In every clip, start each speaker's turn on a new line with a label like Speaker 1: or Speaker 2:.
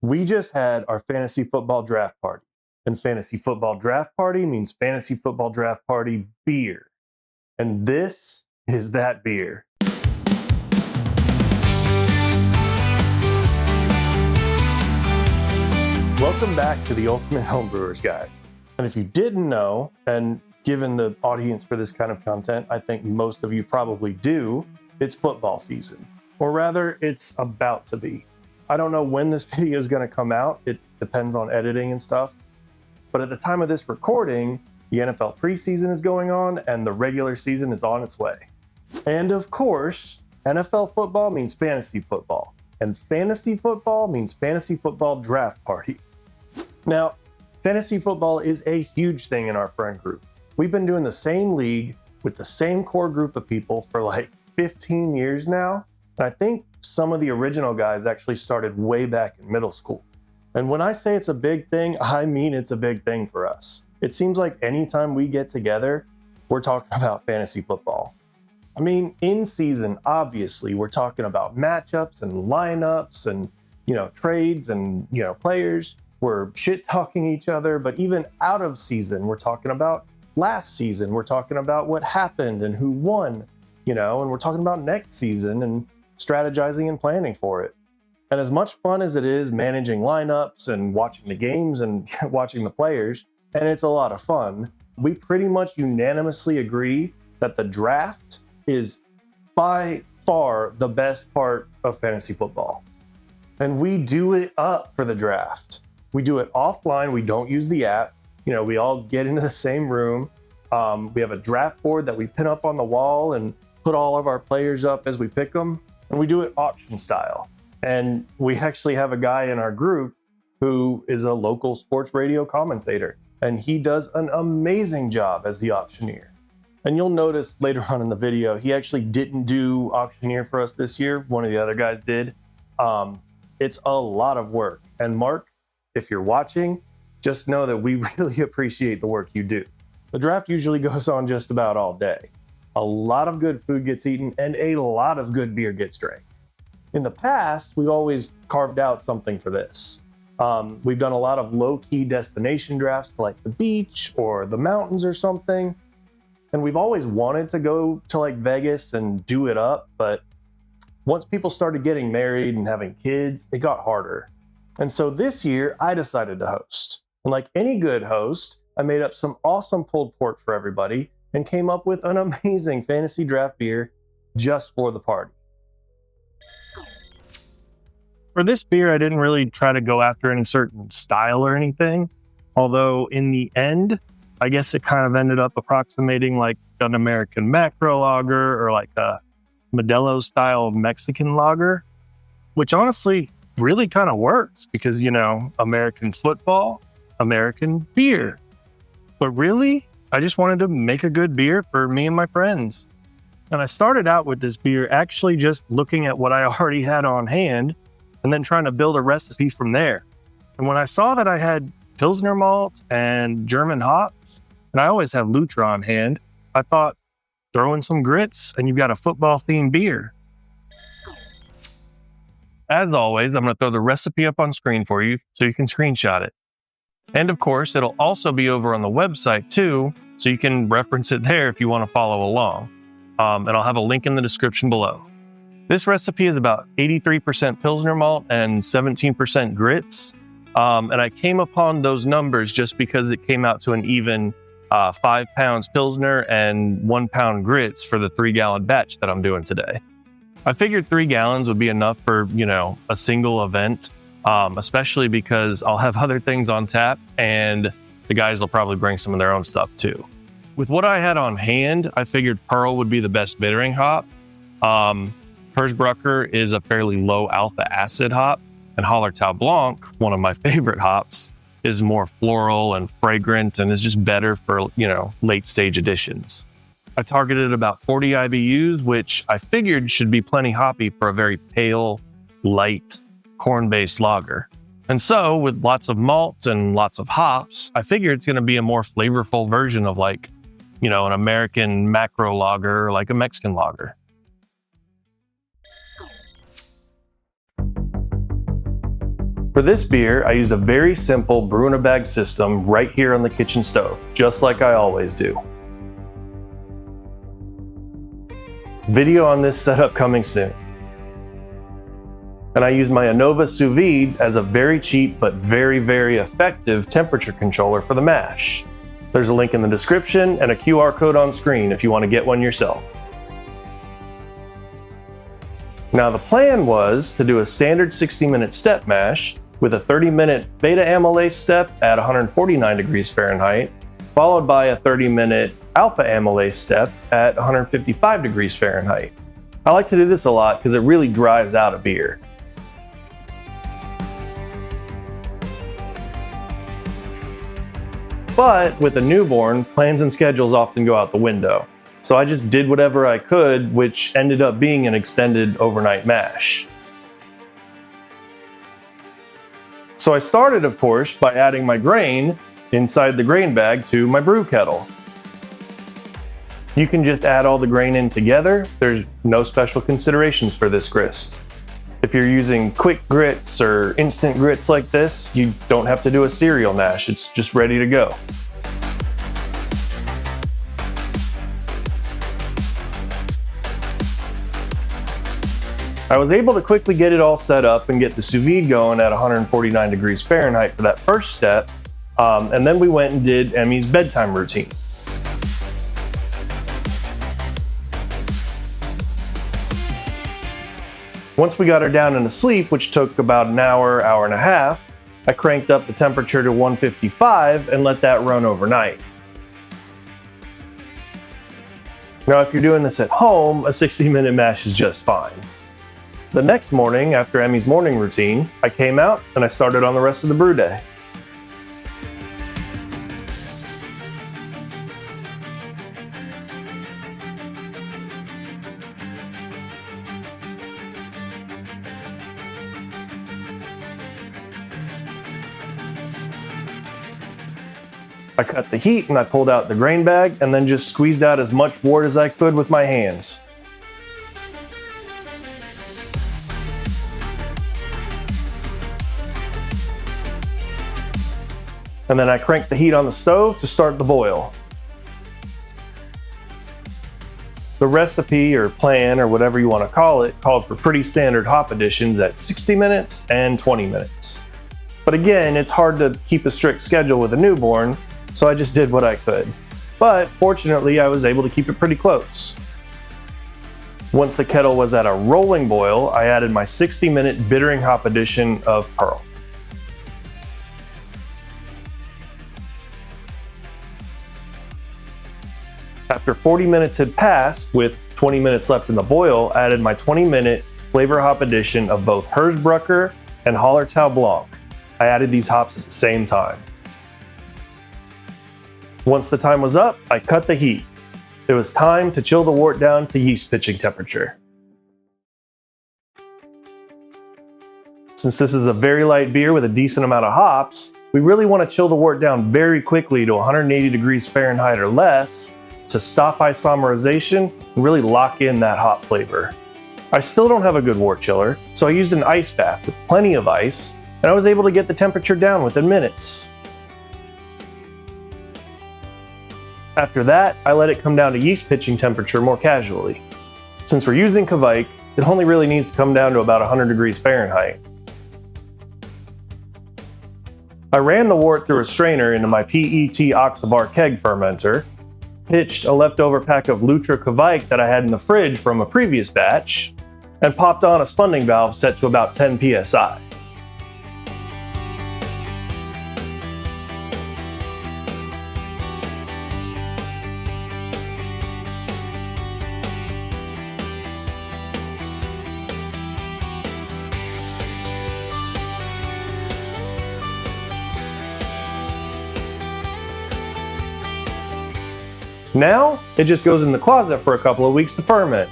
Speaker 1: We just had our fantasy football draft party. And fantasy football draft party means fantasy football draft party beer. And this is that beer. Welcome back to the Ultimate Homebrewer's Guide. And if you didn't know, and given the audience for this kind of content, I think most of you probably do, it's football season. Or rather, it's about to be. I don't know when this video is going to come out. It depends on editing and stuff. But at the time of this recording, the NFL preseason is going on and the regular season is on its way. And of course, NFL football means fantasy football. And fantasy football means fantasy football draft party. Now, fantasy football is a huge thing in our friend group. We've been doing the same league with the same core group of people for like 15 years now. And I think some of the original guys actually started way back in middle school. And when I say it's a big thing, I mean it's a big thing for us. It seems like anytime we get together, we're talking about fantasy football. I mean, in season, obviously, we're talking about matchups and lineups and, trades and, players. We're shit-talking each other, but even out of season, we're talking about last season. We're talking about what happened and who won, and we're talking about next season and strategizing and planning for it. And as much fun as it is managing lineups and watching the games and watching the players, and it's a lot of fun, we pretty much unanimously agree that the draft is by far the best part of fantasy football. And we do it up for the draft. We do it offline. We don't use the app. We all get into the same room. We have a draft board that we pin up on the wall and put all of our players up as we pick them. And we do it auction style. And we actually have a guy in our group who is a local sports radio commentator. And he does an amazing job as the auctioneer. And you'll notice later on in the video, he actually didn't do auctioneer for us this year. One of the other guys did. It's a lot of work. And Mark, if you're watching, just know that we really appreciate the work you do. The draft usually goes on just about all day. A lot of good food gets eaten and a lot of good beer gets drank. In the past, we've always carved out something for this. We've done a lot of low-key destination drafts to like the beach or the mountains or something. And we've always wanted to go to like Vegas and do it up, but once people started getting married and having kids, it got harder. And so this year, I decided to host. And like any good host, I made up some awesome pulled pork for everybody and came up with an amazing fantasy draft beer just for the party. For this beer, I didn't really try to go after any certain style or anything. Although in the end, I guess it kind of ended up approximating like an American macro lager or like a Modelo style Mexican lager, which honestly really kind of works because, American football, American beer. But really, I just wanted to make a good beer for me and my friends. And I started out with this beer actually just looking at what I already had on hand and then trying to build a recipe from there. And when I saw that I had Pilsner malt and German hops, and I always have Lutra on hand, I thought, throw in some grits and you've got a football-themed beer. As always, I'm going to throw the recipe up on screen for you so you can screenshot it. And of course, it'll also be over on the website too, so you can reference it there if you want to follow along. And I'll have a link in the description below. This recipe is about 83% Pilsner malt and 17% grits. And I came upon those numbers just because it came out to an even 5 pounds Pilsner and 1 pound grits for the 3-gallon batch that I'm doing today. I figured 3 gallons would be enough for, a single event, especially because I'll have other things on tap and the guys will probably bring some of their own stuff too. With what I had on hand, I figured Pearl would be the best bittering hop. Hersbrucker is a fairly low alpha acid hop, and Hallertau Blanc, one of my favorite hops, is more floral and fragrant and is just better for, late stage additions. I targeted about 40 IBUs, which I figured should be plenty hoppy for a very pale, light, corn-based lager. And so, with lots of malt and lots of hops, I figured it's going to be a more flavorful version of like, an American macro lager, like a Mexican lager. For this beer, I used a very simple brew-in-a-bag system right here on the kitchen stove, just like I always do. Video on this setup coming soon. And I used my Anova sous vide as a very cheap but very, very effective temperature controller for the mash. There's a link in the description and a QR code on screen if you want to get one yourself. Now the plan was to do a standard 60-minute step mash with a 30-minute beta amylase step at 149 degrees Fahrenheit, followed by a 30-minute alpha amylase step at 155 degrees Fahrenheit. I like to do this a lot because it really dries out a beer. But with a newborn, plans and schedules often go out the window. So I just did whatever I could, which ended up being an extended overnight mash. So I started, of course, by adding my grain inside the grain bag to my brew kettle. You can just add all the grain in together. There's no special considerations for this grist. If you're using quick grits or instant grits like this, you don't have to do a cereal mash. It's just ready to go. I was able to quickly get it all set up and get the sous vide going at 149 degrees Fahrenheit for that first step, and then we went and did Emmy's bedtime routine. Once we got her down into sleep, which took about an hour, hour and a half, I cranked up the temperature to 155 and let that run overnight. Now, if you're doing this at home, a 60-minute mash is just fine. The next morning, after Emmy's morning routine, I came out and I started on the rest of the brew day. I cut the heat and I pulled out the grain bag and then just squeezed out as much wort as I could with my hands. And then I cranked the heat on the stove to start the boil. The recipe or plan or whatever you want to call it called for pretty standard hop additions at 60 minutes and 20 minutes. But again, it's hard to keep a strict schedule with a newborn, so I just did what I could. But fortunately, I was able to keep it pretty close. Once the kettle was at a rolling boil, I added my 60-minute bittering hop addition of Pearl. After 40 minutes had passed, with 20 minutes left in the boil, I added my 20-minute flavor hop addition of both Hersbrucker and Hallertau Blanc. I added these hops at the same time. Once the time was up, I cut the heat. It was time to chill the wort down to yeast pitching temperature. Since this is a very light beer with a decent amount of hops, we really want to chill the wort down very quickly to 180 degrees Fahrenheit or less to stop isomerization and really lock in that hop flavor. I still don't have a good wort chiller, so I used an ice bath with plenty of ice, and I was able to get the temperature down within minutes. After that, I let it come down to yeast pitching temperature more casually. Since we're using Kvike, it only really needs to come down to about 100 degrees Fahrenheit. I ran the wort through a strainer into my PET Oxabar keg fermenter, pitched a leftover pack of Lutra Kvike that I had in the fridge from a previous batch, and popped on a spunding valve set to about 10 psi. Now, it just goes in the closet for a couple of weeks to ferment.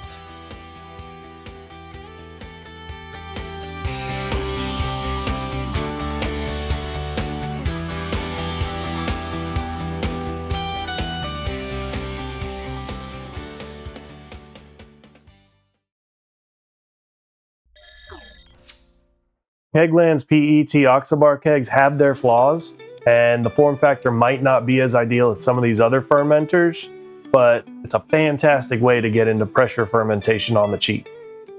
Speaker 1: Kegland's PET Oxabar kegs have their flaws, and the form factor might not be as ideal as some of these other fermenters, but it's a fantastic way to get into pressure fermentation on the cheap.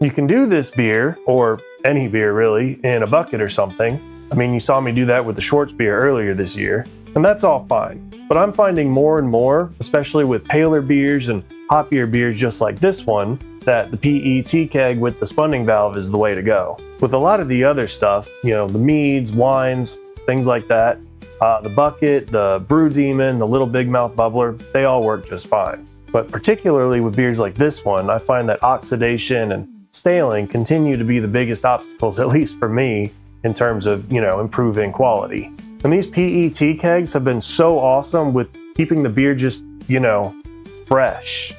Speaker 1: You can do this beer, or any beer really, in a bucket or something. I mean, you saw me do that with the Schwartz beer earlier this year, and that's all fine. But I'm finding more and more, especially with paler beers and hoppier beers just like this one, that the PET keg with the spunning valve is the way to go. With a lot of the other stuff, the meads, wines, things like that, the bucket, the Brew Demon, the little big mouth bubbler, they all work just fine. But particularly with beers like this one, I find that oxidation and staling continue to be the biggest obstacles, at least for me, in terms of, improving quality. And these PET kegs have been so awesome with keeping the beer just, fresh.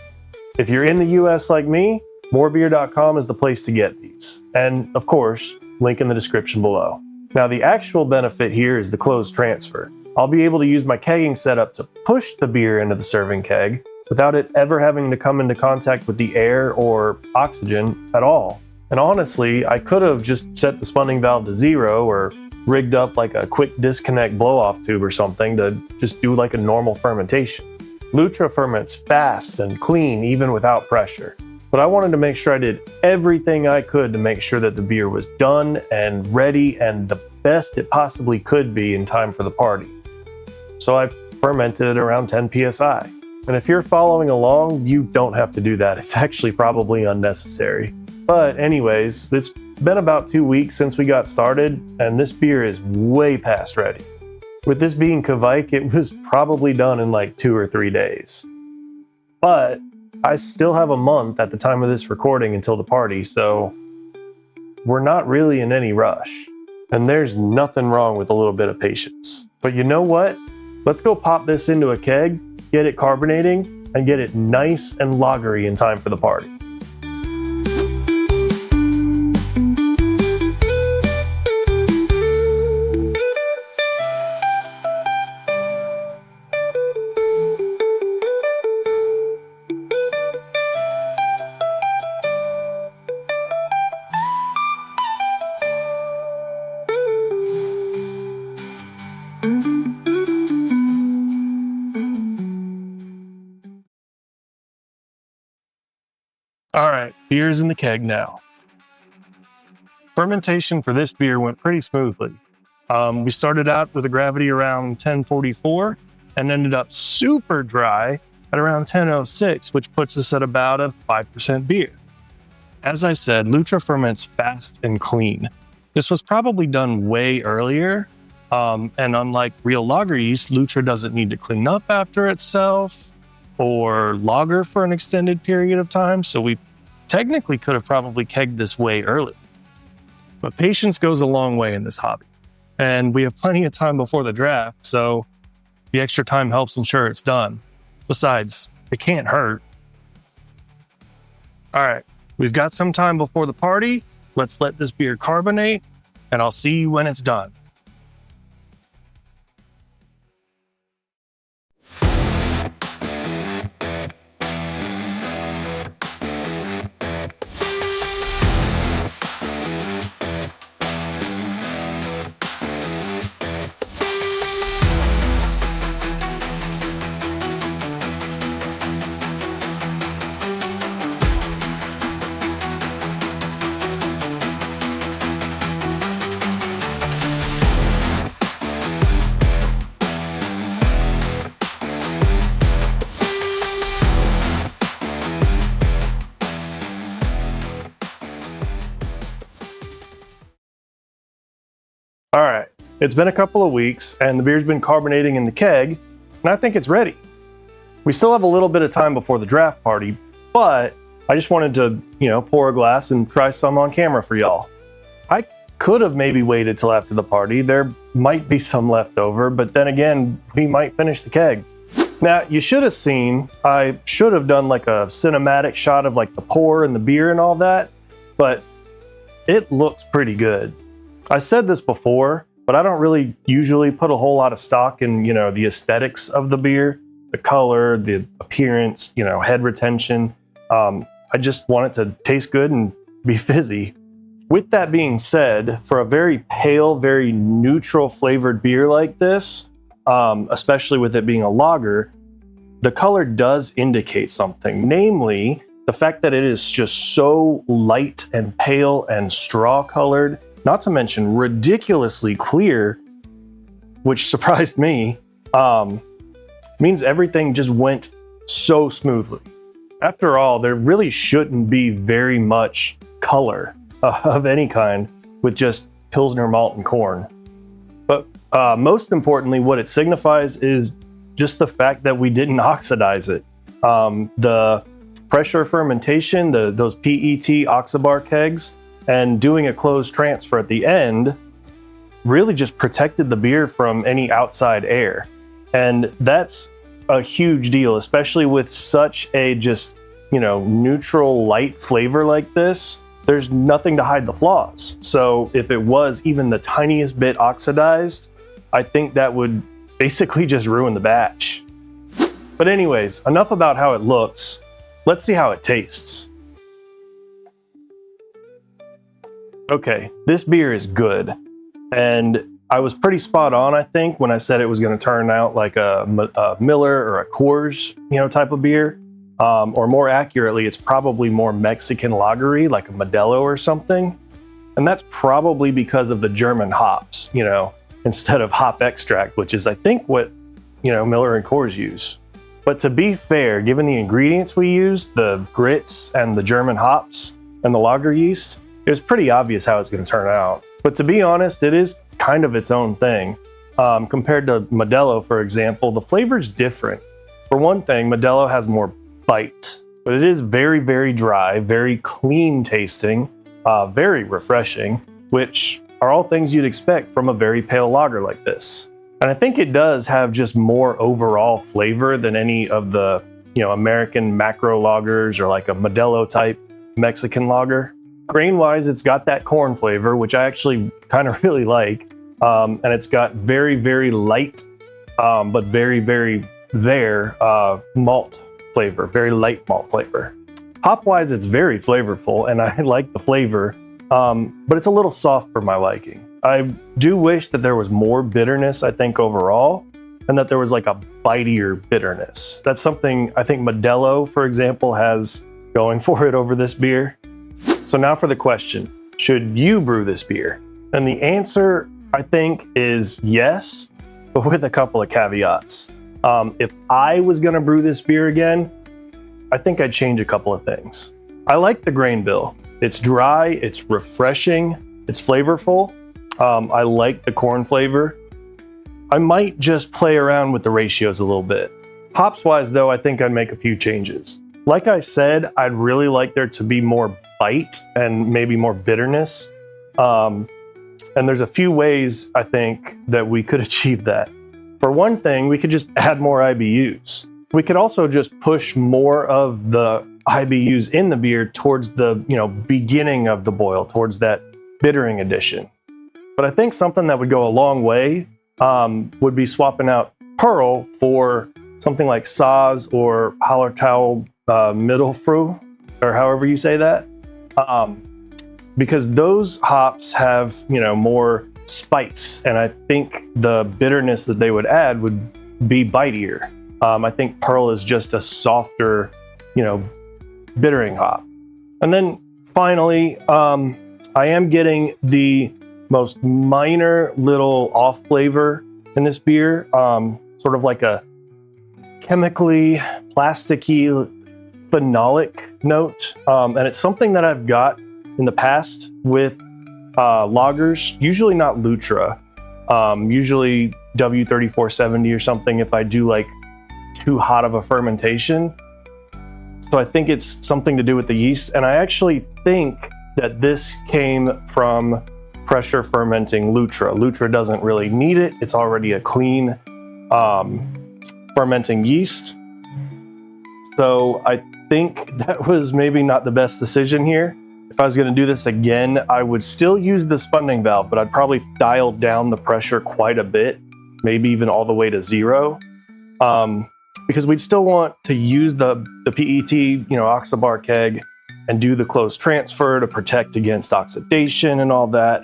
Speaker 1: If you're in the US like me, morebeer.com is the place to get these. And of course, link in the description below. Now, the actual benefit here is the closed transfer. I'll be able to use my kegging setup to push the beer into the serving keg without it ever having to come into contact with the air or oxygen at all. And honestly, I could have just set the spunning valve to 0 or rigged up like a quick disconnect blow-off tube or something to just do like a normal fermentation. Lutra ferments fast and clean even without pressure. But I wanted to make sure I did everything I could to make sure that the beer was done and ready and the best it possibly could be in time for the party. So I fermented it around 10 psi. And if you're following along, you don't have to do that. It's actually probably unnecessary. But anyways, it's been about 2 weeks since we got started, and this beer is way past ready. With this being Kvike, it was probably done in like 2 or 3 days. But I still have a month at the time of this recording until the party, so we're not really in any rush. And there's nothing wrong with a little bit of patience. But you know what? Let's go pop this into a keg, get it carbonating, and get it nice and lagery in time for the party. All right, beer's in the keg now. Fermentation for this beer went pretty smoothly. We started out with a gravity around 1044 and ended up super dry at around 1006, which puts us at about a 5% beer. As I said, Lutra ferments fast and clean. This was probably done way earlier, and unlike real lager yeast, Lutra doesn't need to clean up after itself or lager for an extended period of time, so we technically could have probably kegged this way early. But patience goes a long way in this hobby, and we have plenty of time before the draft, so the extra time helps ensure it's done. Besides, it can't hurt. All right, we've got some time before the party. Let's let this beer carbonate, and I'll see you when it's done. All right, it's been a couple of weeks and the beer's been carbonating in the keg, and I think it's ready. We still have a little bit of time before the draft party, but I just wanted to, pour a glass and try some on camera for y'all. I could have maybe waited till after the party. There might be some left over, but then again, we might finish the keg. Now, you should have seen, I should have done like a cinematic shot of like the pour and the beer and all that, but it looks pretty good. I said this before, but I don't really usually put a whole lot of stock in, the aesthetics of the beer, the color, the appearance, head retention. I just want it to taste good and be fizzy. With that being said, for a very pale, very neutral flavored beer like this, especially with it being a lager, the color does indicate something. Namely, the fact that it is just so light and pale and straw colored, not to mention ridiculously clear, which surprised me, means everything just went so smoothly. After all, there really shouldn't be very much color of any kind with just Pilsner malt and corn. But most importantly, what it signifies is just the fact that we didn't oxidize it. The pressure fermentation, those PET oxobar kegs, and doing a closed transfer at the end really just protected the beer from any outside air. And that's a huge deal, especially with such a just, neutral light flavor like this. There's nothing to hide the flaws. So if it was even the tiniest bit oxidized, I think that would basically just ruin the batch. But anyways, enough about how it looks. Let's see how it tastes. Okay, this beer is good. And I was pretty spot on, I think, when I said it was going to turn out like a Miller or a Coors, type of beer. Or more accurately, it's probably more Mexican lagery, like a Modelo or something. And that's probably because of the German hops, instead of hop extract, which is, I think, what, Miller and Coors use. But to be fair, given the ingredients we used, the grits and the German hops and the lager yeast, it was pretty obvious how it's going to turn out. But to be honest, it is kind of its own thing. Compared to Modelo, for example, the flavor's different. For one thing, Modelo has more bite, but it is very, very dry, very clean tasting, very refreshing, which are all things you'd expect from a very pale lager like this. And I think it does have just more overall flavor than any of the, American macro lagers or like a Modelo type Mexican lager. Grain-wise, it's got that corn flavor, which I actually kind of really like. And it's got very, very light, but very, very malt flavor, very light malt flavor. Hop-wise, it's very flavorful, and I like the flavor, but it's a little soft for my liking. I do wish that there was more bitterness, I think, overall, and that there was like a bitier bitterness. That's something I think Modelo, for example, has going for it over this beer. So now for the question, should you brew this beer? And the answer, I think, is yes, but with a couple of caveats. If I was gonna brew this beer again, I think I'd change a couple of things. I like the grain bill. It's dry, it's refreshing, it's flavorful. I like the corn flavor. I might just play around with the ratios a little bit. Hops wise though, I think I'd make a few changes. Like I said, I'd really like there to be more bite and maybe more bitterness. And there's a few ways I think that we could achieve that. For one thing, we could just add more IBUs. We could also just push more of the IBUs in the beer towards the beginning of the boil, towards that bittering addition. But I think something that would go a long way would be swapping out Pearl for something like Saaz or Hallertau Mittelfrüh, or however you say that. Because those hops have, more spice, and I think the bitterness that they would add would be bitier. I think Pearl is just a softer, bittering hop. And then finally, I am getting the most minor little off flavor in this beer, sort of like a chemically plasticky phenolic note. And it's something that I've got in the past with lagers, usually not Lutra, usually W3470 or something if I do like too hot of a fermentation. So I think it's something to do with the yeast. And I actually think that this came from pressure fermenting Lutra. Lutra doesn't really need it. It's already a clean fermenting yeast. So I think that was maybe not the best decision here. If I was going to do this again, I would still use the spunning valve, but I'd probably dial down the pressure quite a bit, maybe even all the way to 0. Because we'd still want to use the PET, oxobar keg and do the close transfer to protect against oxidation and all that.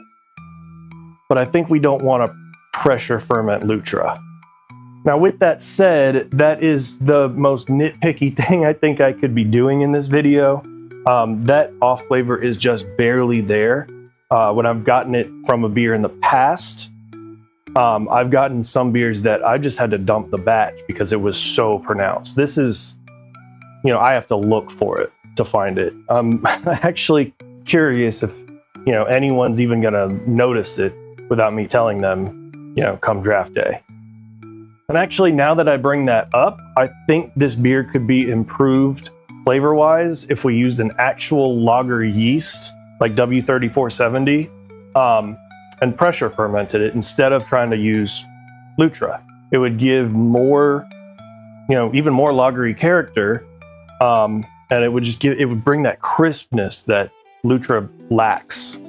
Speaker 1: But I think we don't want to pressure ferment Lutra. Now, with that said, that is the most nitpicky thing I think I could be doing in this video. That off flavor is just barely there. When I've gotten it from a beer in the past, I've gotten some beers that I just had to dump the batch because it was so pronounced. This is, I have to look for it to find it. I'm actually curious if, anyone's even gonna notice it without me telling them, come draft day. And actually, now that I bring that up, I think this beer could be improved flavor-wise if we used an actual lager yeast, like W3470, and pressure fermented it instead of trying to use Lutra. It would give more, even more lagery character, and it would bring that crispness that Lutra lacks.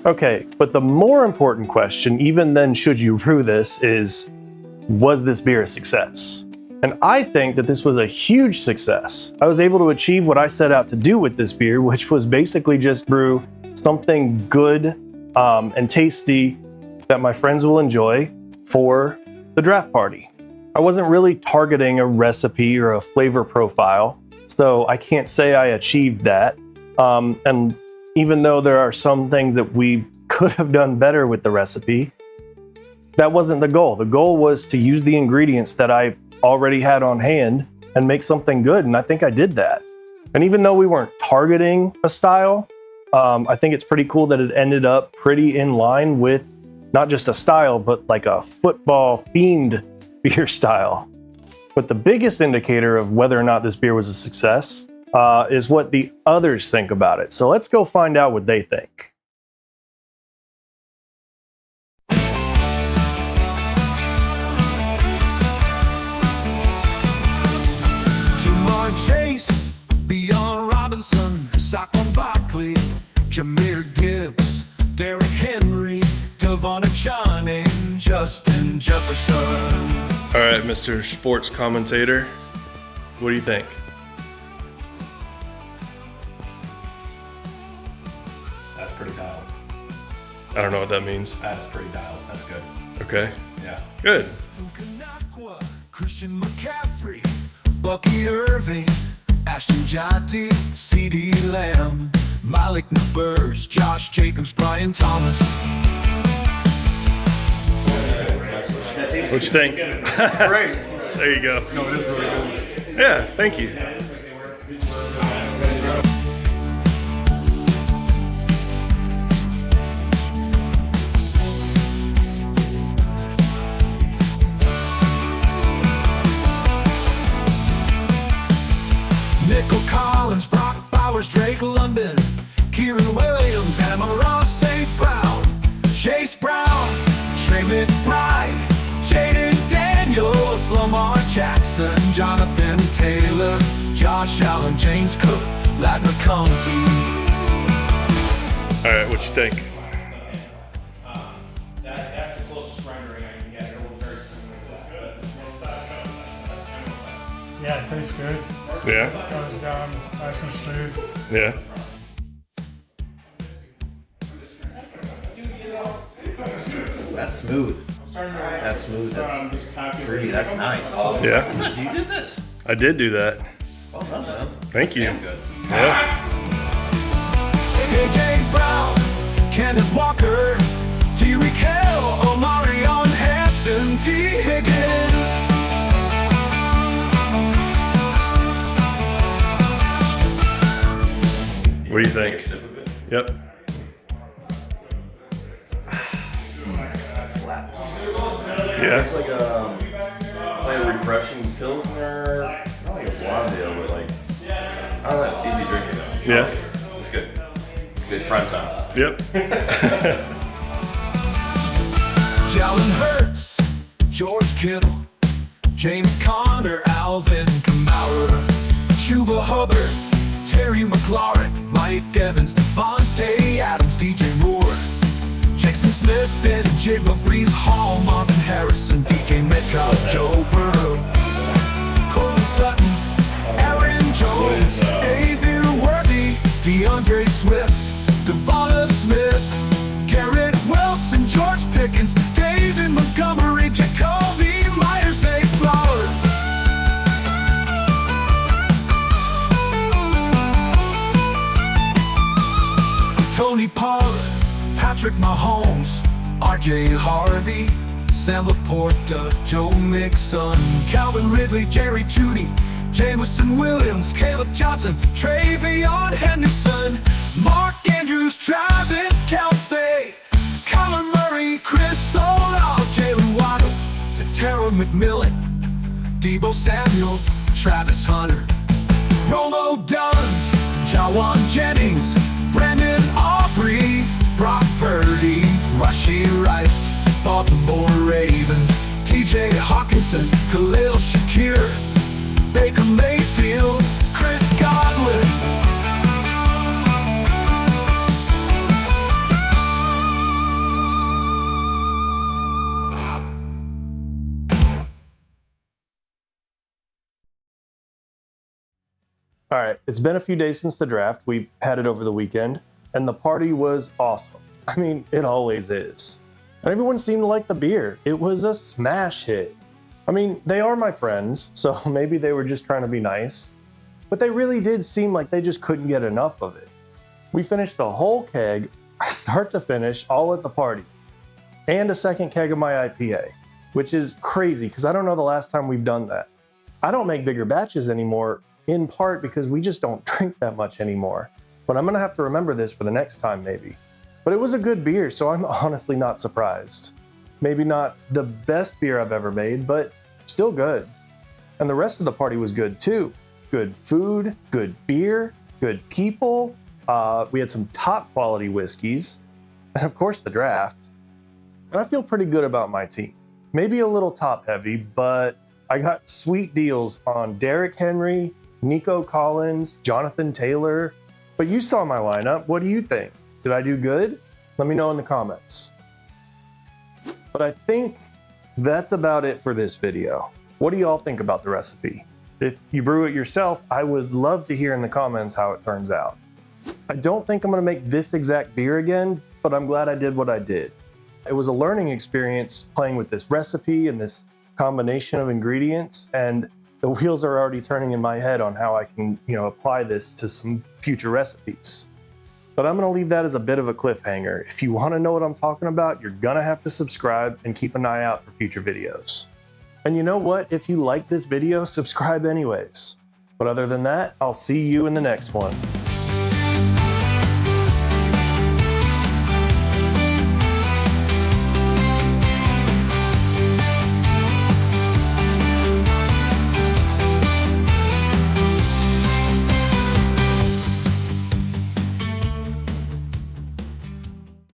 Speaker 1: Okay, but the more important question, even then should you brew this, is, was this beer a success? And I think that this was a huge success. I was able to achieve what I set out to do with this beer, which was basically just brew something good and tasty that my friends will enjoy for the draft party. I wasn't really targeting a recipe or a flavor profile, so I can't say I achieved that. And even though there are some things that we could have done better with the recipe, that wasn't the goal. The goal was to use the ingredients that I already had on hand and make something good, and I think I did that. And even though we weren't targeting a style, I think it's pretty cool that it ended up pretty in line with not just a style, but like a football-themed beer style. But the biggest indicator of whether or not this beer was a success is what the others think about it. So let's go find out what they think.
Speaker 2: Chase, Beyond Robinson, Saquon Barkley, Jameer Gibbs, Derrick Henry, Devon Achane, Justin Jefferson.
Speaker 1: All right, Mr. Sports Commentator, what do you think?
Speaker 3: That's pretty dialed.
Speaker 1: I don't know what that means.
Speaker 3: That's pretty dialed. That's good.
Speaker 1: Okay.
Speaker 3: Yeah.
Speaker 1: Good.
Speaker 2: Christian McCaffrey, Bucky Irving, Ashton Jotty, C.D. Lamb, Malik Nabers, Josh Jacobs, Brian Thomas.
Speaker 1: What you think?
Speaker 3: Great.
Speaker 1: There you go.
Speaker 3: No, it is really good.
Speaker 1: Yeah, thank you.
Speaker 2: Nickel Collins, Brock Bowers, Drake London, Kieran Williams, Amon St. Brown, Chase Brown, Trey McBride, Jaden Daniels, Lamar Jackson, Jonathan Taylor, Josh Allen, James Cook, Lad McConkey.
Speaker 1: All right, what you think?
Speaker 4: That's the closest rendering I can get. It will very similar.
Speaker 5: Yeah, it tastes good.
Speaker 1: Yeah.
Speaker 5: Goes down nice and smooth.
Speaker 1: Yeah.
Speaker 3: That's smooth. That's smooth. That's pretty. That's nice.
Speaker 1: Yeah.
Speaker 3: You did this.
Speaker 1: I did do that.
Speaker 3: Well done, man.
Speaker 1: Thank you.
Speaker 3: Damn good.
Speaker 1: Yeah.
Speaker 2: AJ Brown, Kenneth Walker, Tyreek Hill, Omarion Hampton, T. Higgins.
Speaker 1: What do you think? Yep.
Speaker 3: That slaps.
Speaker 1: Yeah.
Speaker 6: It's like a refreshing pilsner, not like a blonde ale, but like I don't know. It's easy drinking though.
Speaker 1: Yeah.
Speaker 6: It's good. Good prime time.
Speaker 1: Yep.
Speaker 2: Jalen Hurts, George Kittle, James Conner, Alvin Kamara, Chuba Hubbard, Terry McLaurin, Mike Evans, Devontae Adams, DJ Moore, Jackson Smith, and Jalen Breeze Hall, Marvin Harrison, DK Metcalf, Joe Burrow, Colton Sutton, Aaron Jones, David Worthy, Mahomes, RJ Harvey, Sam Laporta, Joe Mixon, Calvin Ridley, Jerry Jeudy, Jameson Williams, Caleb Johnson, Travion Henderson, Mark Andrews, Travis Kelce, Kyler Murray, Chris Solal, Jalen Waddle, Tara McMillan, Debo Samuel, Travis Hunter, Romo Duns, Jawan Jennings, Brandon Aubrey, Brock Purdy, Rashee Rice, Baltimore Ravens, TJ Hawkinson, Khalil Shakir, Baker Mayfield, Chris Godwin.
Speaker 1: All right, it's been a few days since the draft. We had it over the weekend, and the party was awesome. I mean, it always is. And everyone seemed to like the beer. It was a smash hit. I mean, they are my friends, so maybe they were just trying to be nice, but they really did seem like they just couldn't get enough of it. We finished the whole keg, start to finish, all at the party, and a second keg of my IPA, which is crazy because I don't know the last time we've done that. I don't make bigger batches anymore, in part because we just don't drink that much anymore. But I'm gonna have to remember this for the next time maybe. But it was a good beer, so I'm honestly not surprised. Maybe not the best beer I've ever made, but still good. And the rest of the party was good too. Good food, good beer, good people. We had some top quality whiskeys, and of course the draft. And I feel pretty good about my team. Maybe a little top heavy, but I got sweet deals on Derrick Henry, Nico Collins, Jonathan Taylor. But you saw my lineup. What do you think? Did I do good? Let me know in the comments. But I think that's about it for this video. What do y'all think about the recipe? If you brew it yourself, I would love to hear in the comments how it turns out. I don't think I'm gonna make this exact beer again, but I'm glad I did what I did. It was a learning experience playing with this recipe and this combination of ingredients, and the wheels are already turning in my head on how I can, apply this to some future recipes. But I'm gonna leave that as a bit of a cliffhanger. If you wanna know what I'm talking about, you're gonna have to subscribe and keep an eye out for future videos. And you know what? If you like this video, subscribe anyways. But other than that, I'll see you in the next one.